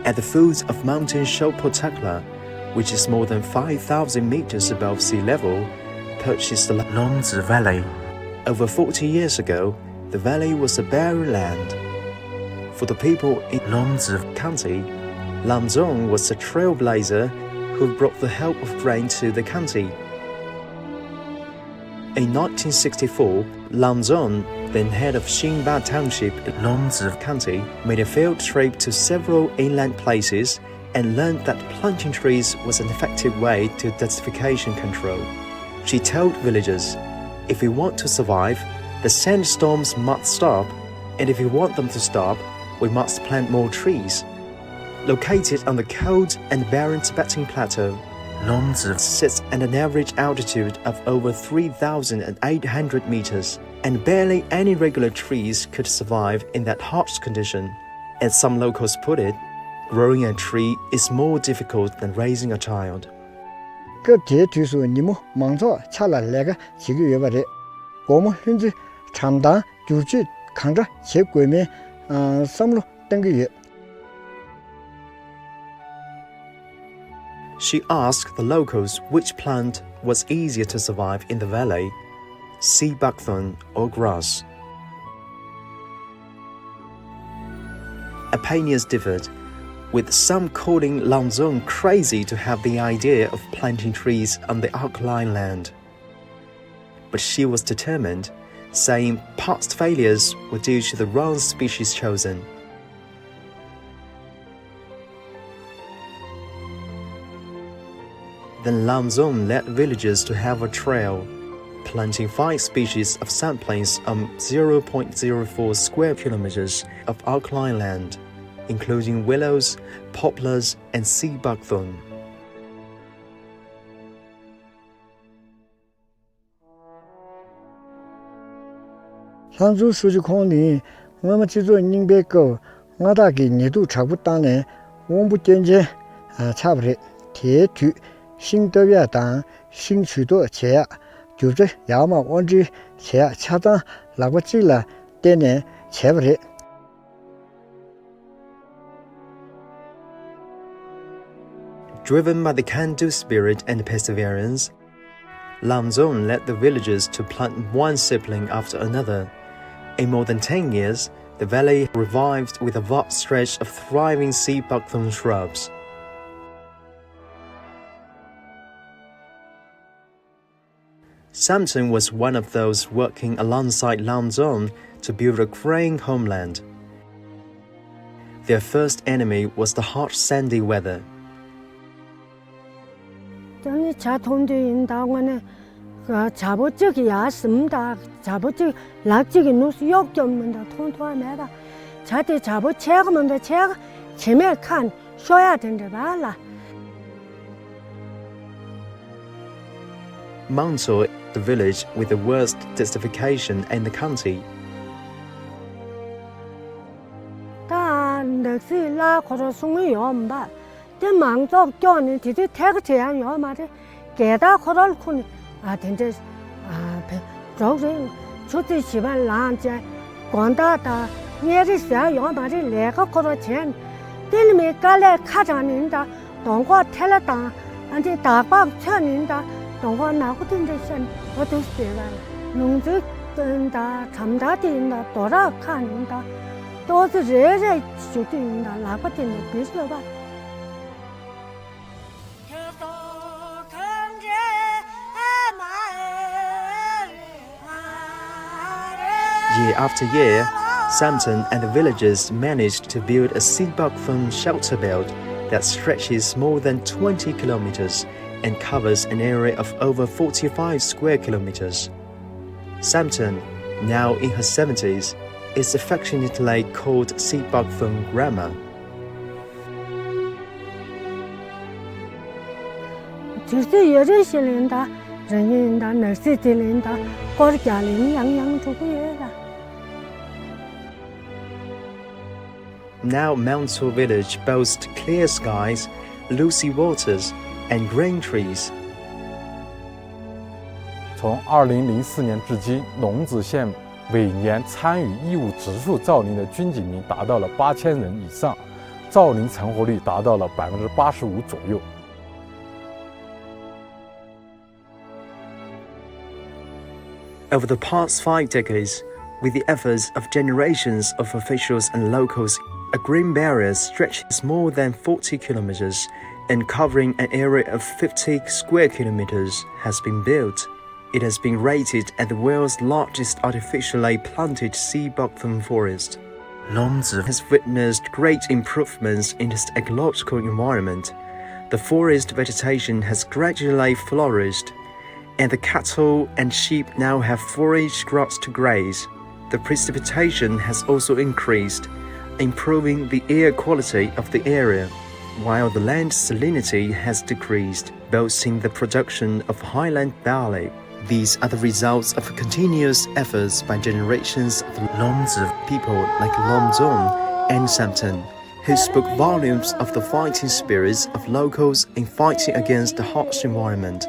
At the foot of Mountain Shopotakla, which is more than 5,000 meters above sea level, perches the Lhunze Valley. Over 40 years ago, the valley was a barren land. For the people in Lhunze County, Lhunze was a trailblazer who brought the help of grain to the county. In 1964, Lhunze, then head of Xinba Township in Lhunze County, made a field trip to several inland places and learned that planting trees was an effective way to desertification control. She told villagers, if we want to survive, the sandstorms must stop, and if we want them to stop, we must plant more trees. Located on the cold and barren Tibetan plateau, Lhunze sits at an average altitude of over 3,800 meters, and barely any regular trees could survive in that harsh condition. As some locals put it, growing a tree is more difficult than raising a child. 个别据说你们忙着吃了那个几个月吧的，我们现在长达就去看着去国民3了等个月。 She asked the locals which plant was easier to survive in the valley, sea buckthorn or grass. Opinions differed, with some calling Lhunze crazy to have the idea of planting trees on the alkaline land. But she was determined, saying past failures were due to the wrong species chosen. Then Lhunze led villagers to have a trail, planting 5 species of saplings on 0.04 square kilometers of alkaline land, including willows, poplars, and sea buckthorn. Lhunze数据库里，我们制作200个，我大概年度差不多呢，我们渐渐差不多贴住新的月档，新许多钱，就是要么往这钱恰当那个进了，点呢差不多。 Driven by the can-do spirit and perseverance, Lhunze led the villagers to plant one sapling after another. In more than 10 years, the valley revived with a vast stretch of thriving sea buckthorn shrubs. Samson was one of those working alongside Lhunze to build a growing homeland. Their first enemy was the harsh sandy weather. 저는 자통도 인다고는 그 자보적이 야습니다. 자보적 락적이 누수 욕점문다 통통하면다. 자대 자보 체험문다 체험前面看说呀된다 봐라. Mountso, the village with the worst desertification in the county. 다 넉시 라 고로 숭이 요음바. 대 망족 교는 뒤에 태그 제한 요 말에 게다 고럴 군 된데 저기 저기 집안 란제 관다다 예리사 요 말에 내가 고로 전 딜미 깔래 카자닌다 동과 텔라다 안지 다방 천인다 동과 나고든데 선 어떻게 봐 농지 된다 잠다된다 돌아가는다 또是热就된다 나고든데 비슷해 봐 Year after year, Samson and the villagers managed to build a sea buckthorn shelter belt that stretches more than 20 kilometers and covers an area of over 45 square kilometers. Samson, now in her 70s, is affectionately called sea buckthorn grandma. Now Mountso village boasts clear skies, lucid waters, and grain trees. 从2004年至今，龙子县每年参与义务植树造林的军警民达到了8000人以上，造林存活率达到了85%左右。Over the past 5 decades, with the efforts of generations of officials and locals, a green barrier stretches more than 40 kilometers and covering an area of 50 square kilometers has been built. It has been rated as the world's largest artificially planted sea buckthorn forest. Lhunze has witnessed great improvements in its ecological environment. The forest vegetation has gradually flourished, and the cattle and sheep now have forage grass to graze. The precipitation has also increased, improving the air quality of the area, while the land salinity has decreased, boosting the production of highland barley. These are the results of continuous efforts by generations of Lhunze people like Lhunze and Samten, who spoke volumes of the fighting spirits of locals in fighting against the harsh environment.